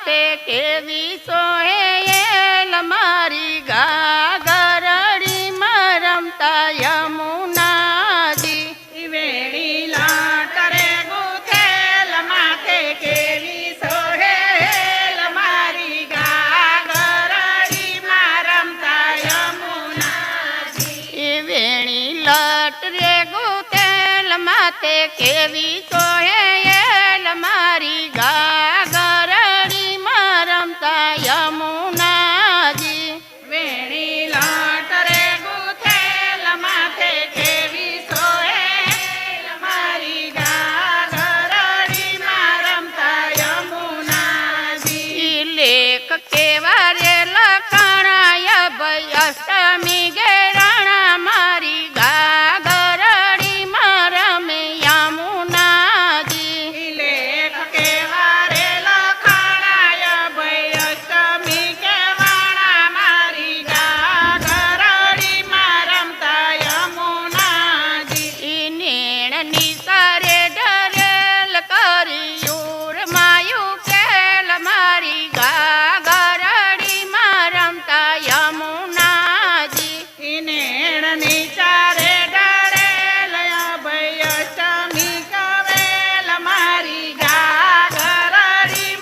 માતે કેવી સોહેલ મારી ગાગરડીમાં રમતા યમુનાજી વેણી લાટ રે ગુથેલ માથે કેવી સોહેલ મારી ગાગરડીમાં રમતા યમુનાજી વેણી લટ રે ગુથેલ માતે કેવી સોહેલ મારી ગાગરડીમાં રમતા યમુનાજી વેણી લાટ રે ગુથેલ માથે કેવી સોહેલ મારી ગાગરડીમાં રમતા યમુનાજી લેખ કેવા રે લખાણાય ભય અષ્ટમી ગેરાણા મારી ગાગરડીમાં રમે યમુનાજી લેખ કેવા રે લખાણાય ભય અષ્ટમી કેવાણા મારી ગાગરડીમાં રમતા યમુનાજી નેણ નિસારે ડરેલ કર્યું માયું કેલ મારી ગાગરડીમાં રમતા યમુનાજી નેણ નિચારે ડરેલ ભય અષ્ટમી કવેલ મારી ગાગરડીમાં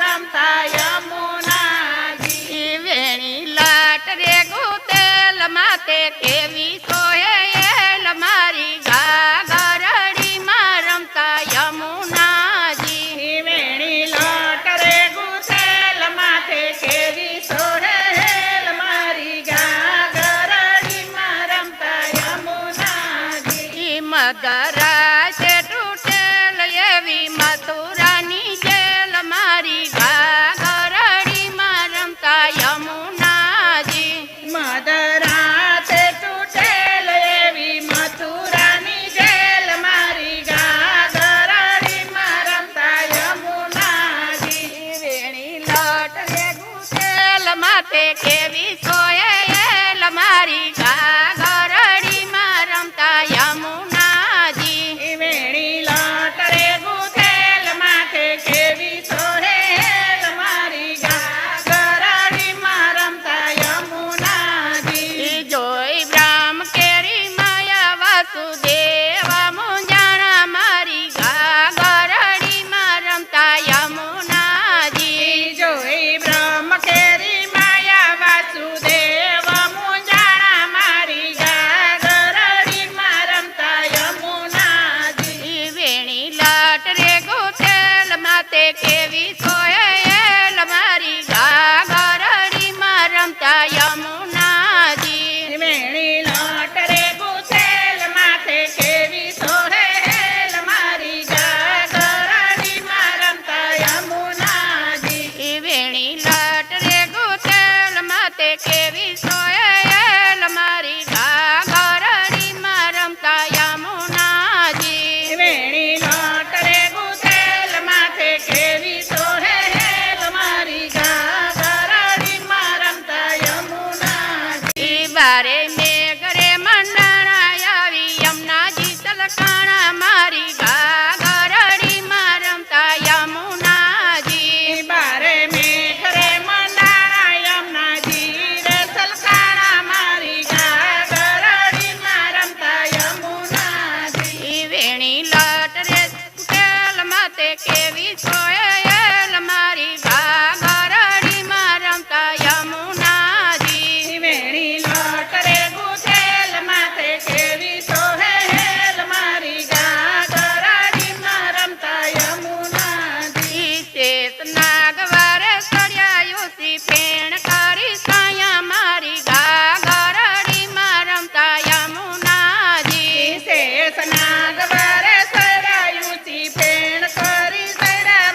રમતા યમુનાજી વેણી લાટ રે ગુતેલ માતે કેવી સોહેલ મારી ગાગરડીમાં રમતા યમુનાજી વેણી લાટ રે ગુથેલ માથે કેવી સોહેલ મારી ગાગરડીમાં રમતા યમુનાજી મદરા છે તૂટેલ એવી મથુરાની જેલ મારી ગાગરડીમાં રમતા યમુનાજી મદરાતે તૂટેલ એવી મથુરાની જેલ મારી ગાગરડીમાં રમતા યમુનાજી વેણી લટ રે ગુથેલ માતે કેવી સોહેલ મારી ગાગરડીમાં રમતા યમુનાજી વેણી લાટ રે ગુથેલ માથે કેવી સોહેલ મારી ગાગરડીમાં રમતા યમુનાજી જોઈ બ્રાહ્મ કેરી માયા વાસુદેવા મુંજાણા મારી ગાગરડીમાં રમતા યમુનાજી જોઈ બ્રહ્મ કેરી માયા વાસુદેવ મુંજાણા મારી ગાગરડીમાં રમતા યમુનાજી વેણી લાટ રે ગુથેલ માતે કેવી સોહેલ મારી ગાગરડીમાં રમતા યમુનાજી વેણી લાટ રે ગુથેલ માથે કેવી સોહેલ મારી ગાગરડીમાં રમતા યમુનાજી વેણી લાટ રે ગુથેલ માતે કેવી સોહેલ મારી ગાગરડીમાં રમતા યમુનાજી વેણી લાટ રે ગુથેલ માથે કેવી સોહેલ મારી ગાગરડીમાં રમતા યમુનાજી બારે મેઘરે મંડાણા આવી યમુનાજી તલકાણા મારી ગાગરડીમાં રમતા યમુનાજી બારે મેઘરે મંડાણા યમુનાજી રે સલકાણા મારી ગાગરડીમાં રમતા યમુનાજી વેણી લટ રે ગુથેલ માતે કેવી સોહેલ મારી ગાગરડીમાં રમતા યમુનાજી વેણી લાટ રે ગુથેલ માથે કેવી સોહેલ મારી ગાગરડીમાં રમતા યમુનાજી શેષ નાગવારે સળિયાયુસી ફેણ કરી સાયા મારી ગાગરડીમાં રમતા યમુનાજી શેષ નાગવારે સરાયુસી ફેણ કરી સરા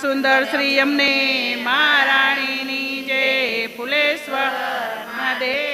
સુંદર શ્રી અમને મહારાણીની જય ફુલેશ્વર મહાદેવ